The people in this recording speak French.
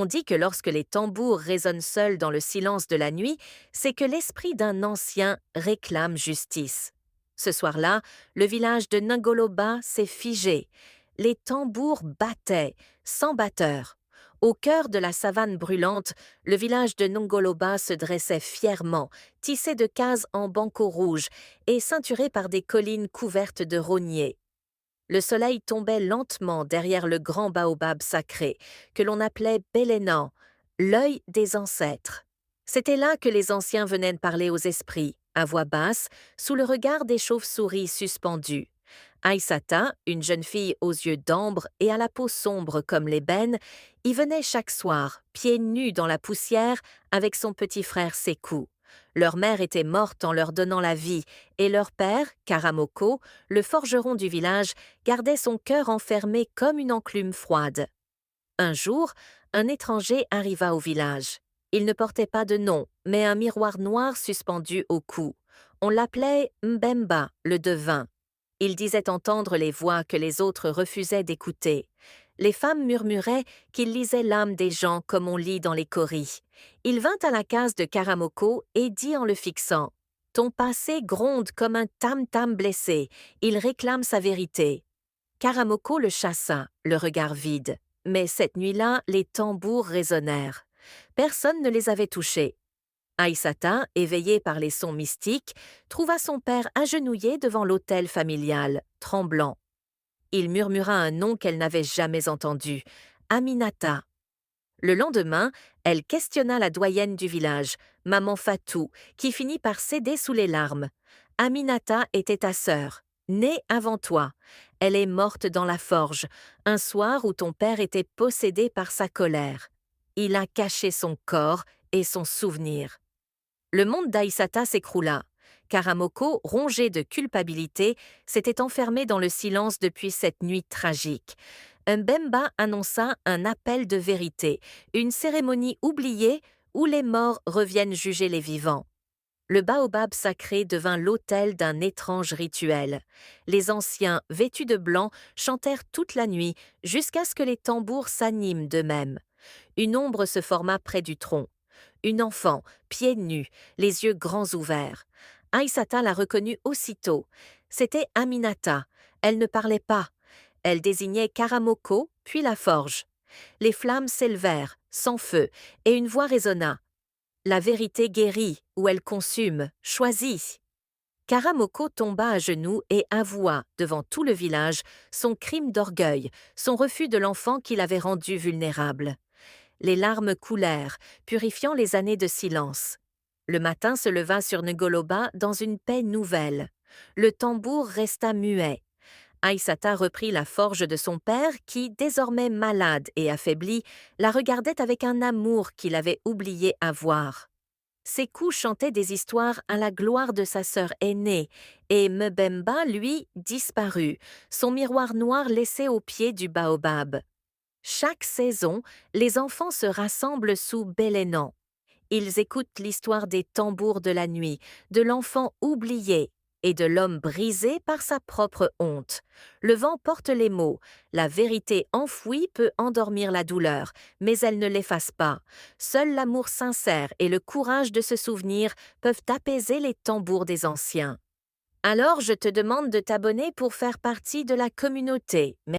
On dit que lorsque les tambours résonnent seuls dans le silence de la nuit, c'est que l'esprit d'un ancien réclame justice. Ce soir-là, le village de Ngoloba s'est figé. Les tambours battaient, sans batteur. Au cœur de la savane brûlante, le village de Ngoloba se dressait fièrement, tissé de cases en banco rouge et ceinturé par des collines couvertes de rogniers. Le soleil tombait lentement derrière le grand baobab sacré, que l'on appelait Bélénan, l'œil des ancêtres. C'était là que les anciens venaient parler aux esprits, à voix basse, sous le regard des chauves-souris suspendues. Aïssata, une jeune fille aux yeux d'ambre et à la peau sombre comme l'ébène, y venait chaque soir, pieds nus dans la poussière, avec son petit frère Sékou. Leur mère était morte en leur donnant la vie, et leur père, Karamoko, le forgeron du village, gardait son cœur enfermé comme une enclume froide. Un jour, un étranger arriva au village. Il ne portait pas de nom, mais un miroir noir suspendu au cou. On l'appelait Mbemba, le devin. Il disait entendre les voix que les autres refusaient d'écouter. Les femmes murmuraient qu'il lisait l'âme des gens comme on lit dans les coris. Il vint à la case de Karamoko et dit en le fixant « Ton passé gronde comme un tam-tam blessé, il réclame sa vérité. » Karamoko le chassa, le regard vide. Mais cette nuit-là, les tambours résonnèrent. Personne ne les avait touchés. Aïssata, éveillée par les sons mystiques, trouva son père agenouillé devant l'autel familial, tremblant. Il murmura un nom qu'elle n'avait jamais entendu, Aminata. Le lendemain, elle questionna la doyenne du village, maman Fatou, qui finit par céder sous les larmes. Aminata était ta sœur, née avant toi. Elle est morte dans la forge, un soir où ton père était possédé par sa colère. Il a caché son corps et son souvenir. Le monde d'Aïssata s'écroula. Karamoko, rongé de culpabilité, s'était enfermé dans le silence depuis cette nuit tragique. Mbemba annonça un appel de vérité, une cérémonie oubliée où les morts reviennent juger les vivants. Le baobab sacré devint l'autel d'un étrange rituel. Les anciens, vêtus de blanc, chantèrent toute la nuit jusqu'à ce que les tambours s'animent d'eux-mêmes. Une ombre se forma près du tronc. Une enfant, pieds nus, les yeux grands ouverts. Aïssata la reconnut aussitôt. C'était Aminata. Elle ne parlait pas. Elle désignait Karamoko, puis la forge. Les flammes s'élevèrent, sans feu, et une voix résonna. La vérité guérit, ou elle consume, choisis. Karamoko tomba à genoux et avoua, devant tout le village, son crime d'orgueil, son refus de l'enfant qui l'avait rendu vulnérable. Les larmes coulèrent, purifiant les années de silence. Le matin se leva sur Ngoloba dans une paix nouvelle. Le tambour resta muet. Aïssata reprit la forge de son père qui, désormais malade et affaibli, la regardait avec un amour qu'il avait oublié avoir. Sékou chantait des histoires à la gloire de sa sœur aînée, et Mbemba, lui, disparut, son miroir noir laissé au pied du baobab. Chaque saison, les enfants se rassemblent sous Bélénan. Ils écoutent l'histoire des tambours de la nuit, de l'enfant oublié et de l'homme brisé par sa propre honte. Le vent porte les mots. La vérité enfouie peut endormir la douleur, mais elle ne l'efface pas. Seul l'amour sincère et le courage de se souvenir peuvent apaiser les tambours des anciens. Alors je te demande de t'abonner pour faire partie de la communauté.